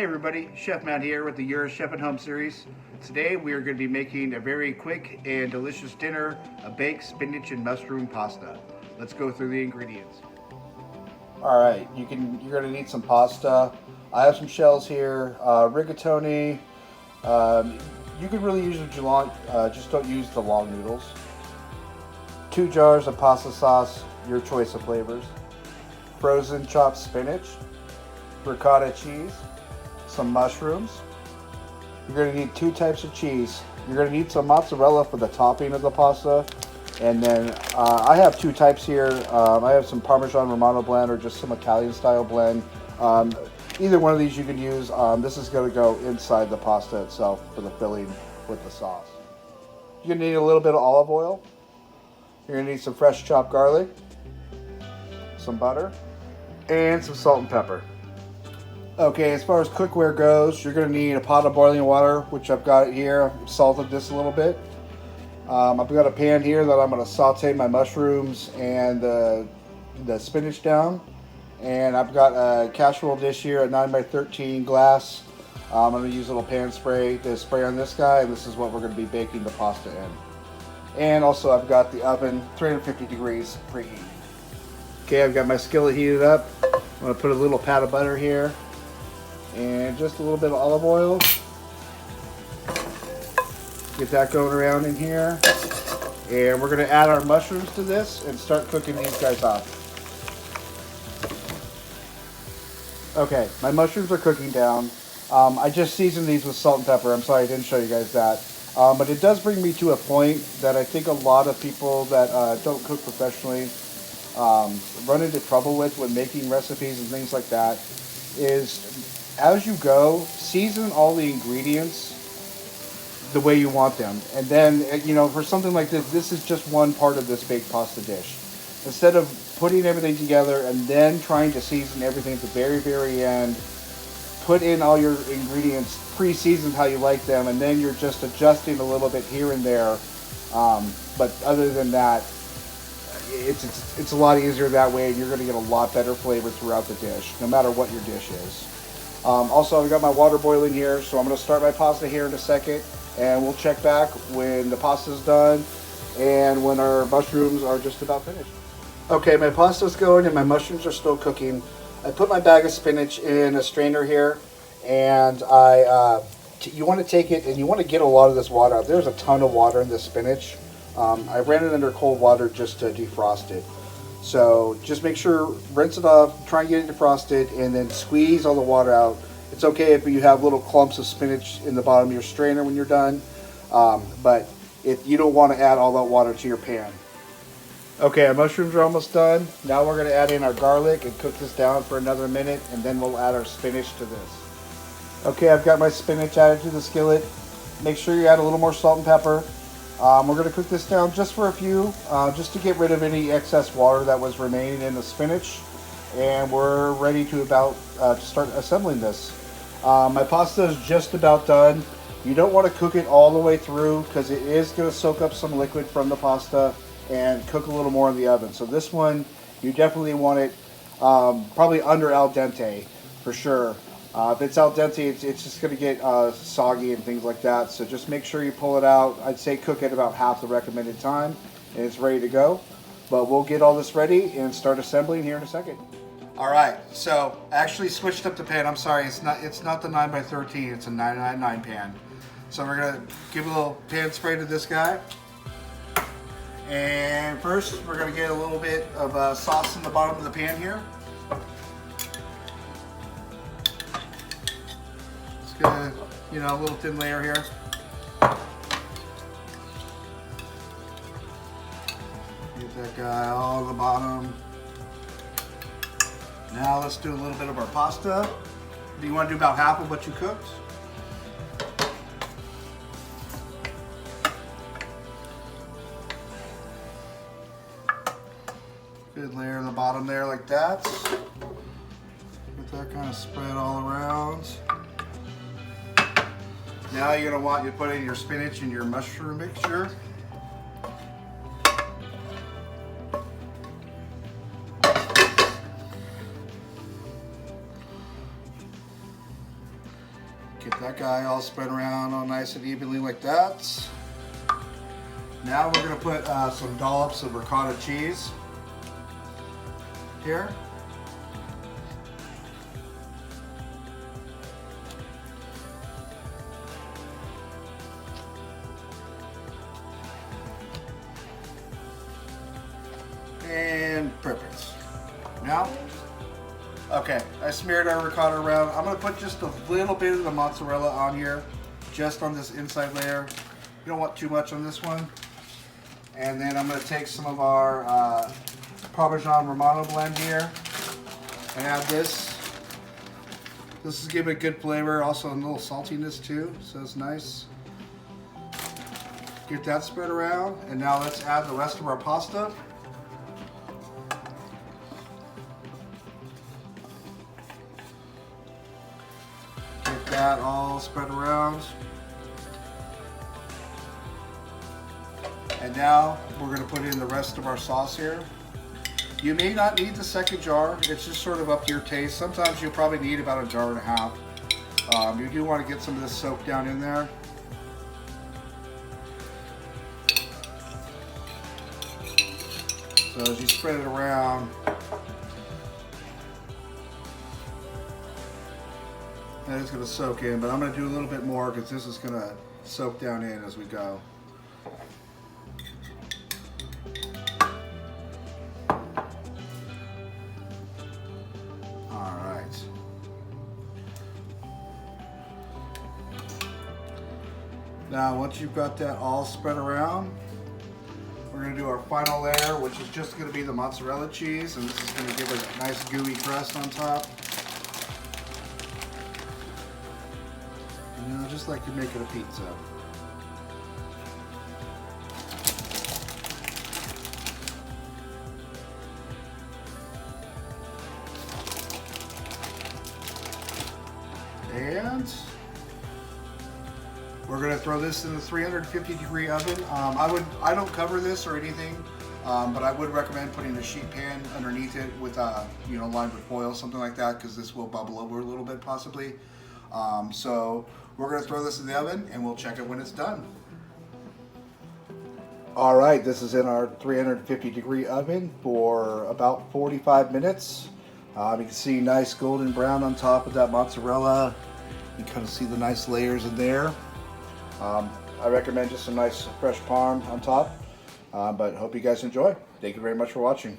everybody, Chef Matt here with the Eurest Chef at Home series. Today we are going to be making a very quick and delicious dinner, a baked spinach and mushroom pasta. Let's go through the ingredients. Alright, you're going to need some pasta. I have some shells here, rigatoni. You can really use what you want, just don't use the long noodles. 2 jars of pasta sauce, your choice of flavors. Frozen chopped spinach, ricotta cheese, some mushrooms. You're going to need 2 types of cheese. You're going to need some mozzarella for the topping of the pasta. And then I have 2 types here. I have some Parmesan Romano blend or just some Italian style blend. Either one of these you can use. This is going to go inside the pasta itself for the filling with the sauce. You're going to need a little bit of olive oil. You're going to need some fresh chopped garlic, some butter, and some salt and pepper. Okay, as far as cookware goes, you're going to need a pot of boiling water, which I've got here. I've salted this a little bit. I've got a pan here that I'm going to saute my mushrooms and the spinach down. And I've got a casserole dish here, a 9x13 glass. I'm going to use a little pan spray to spray on this guy, and this is what we're going to be baking the pasta in. And also I've got the oven 350 degrees preheat. Okay, I've got my skillet heated up. I'm going to put a little pat of butter here and just a little bit of olive oil. Get that going around in here. And we're going to add our mushrooms to this and start cooking these guys up. Okay, my mushrooms are cooking down. I just seasoned these with salt and pepper. I'm sorry I didn't show you guys that. But it does bring me to a point that I think a lot of people that don't cook professionally run into trouble with when making recipes and things like that is, as you go, season all the ingredients the way you want them. And then, you know, for something like this, this is just one part of this baked pasta dish. Instead of putting everything together and then trying to season everything at the very, very end, put in all your ingredients pre-seasoned how you like them, and then you're just adjusting a little bit here and there. But other than that, it's a lot easier that way, and you're going to get a lot better flavor throughout the dish, no matter what your dish is. Also, I've got my water boiling here, so I'm going to start my pasta here in a second, and we'll check back when the pasta's done and when our mushrooms are just about finished. Okay, my pasta's going and my mushrooms are still cooking. I put my bag of spinach in a strainer here, and you want to take it and you want to get a lot of this water out. There's a ton of water in this spinach. I ran it under cold water just to defrost it. So just make sure, rinse it off, try and get it defrosted, and then squeeze all the water out. It's okay if you have little clumps of spinach in the bottom of your strainer when you're done, but if you don't want to add all that water to your pan. Okay, our mushrooms are almost done. Now we're going to add in our garlic and cook this down for another minute, and then we'll add our spinach to this. Okay, I've got my spinach added to the skillet. Make sure you add a little more salt and pepper. We're going to cook this down just for a few, just to get rid of any excess water that was remaining in the spinach. And we're ready to start assembling this. My pasta is just about done. You don't want to cook it all the way through because it is going to soak up some liquid from the pasta and cook a little more in the oven. So this one, you definitely want it probably under al dente for sure. If it's al dente, it's just going to get soggy and things like that. So just make sure you pull it out. I'd say cook it about half the recommended time, and it's ready to go. But we'll get all this ready and start assembling here in a second. All right, so I actually switched up the pan. I'm sorry, it's not the 9x13, it's a 999 pan. So we're gonna give a little pan spray to this guy. And first, we're going to get a little bit of sauce in the bottom of the pan here. Just gonna, a little thin layer here. Get that guy all on the bottom. Now let's do a little bit of our pasta. Do you want to do about half of what you cooked? Good layer on the bottom there like that. Get that kind of spread all around. Now you're going to want to put in your spinach and your mushroom mixture. That guy all spread around all nice and evenly like that. Now we're going to put some dollops of ricotta cheese here. And perfect. Now, okay, I smeared our ricotta around. I'm going to put just a little bit of the mozzarella on here, just on this inside layer. You don't want too much on this one. And then I'm going to take some of our Parmesan Romano blend here and add this. This is giving it good flavor, also a little saltiness too, so it's nice. Get that spread around, and now let's add the rest of our pasta. Get that all spread around. And now we're going to put in the rest of our sauce here. You may not need the second jar. It's just sort of up to your taste. Sometimes you'll probably need about a jar and a half. You do want to get some of this soaked down in there. So as you spread it around, that is going to soak in, but I'm going to do a little bit more because this is going to soak down in as we go. Now, once you've got that all spread around, we're going to do our final layer, which is just going to be the mozzarella cheese, and this is going to give it a nice gooey crust on top. You know, just like you're making a pizza. And we're going to throw this in the 350-degree oven. I don't cover this or anything, but I would recommend putting a sheet pan underneath it with, lined with foil, something like that, because this will bubble over a little bit possibly. So we're going to throw this in the oven, and we'll check it when it's done. All right, this is in our 350-degree oven for about 45 minutes. You can see nice golden brown on top of that mozzarella. You kind of see the nice layers in there. I recommend just some nice fresh parm on top, but hope you guys enjoy. Thank you very much for watching.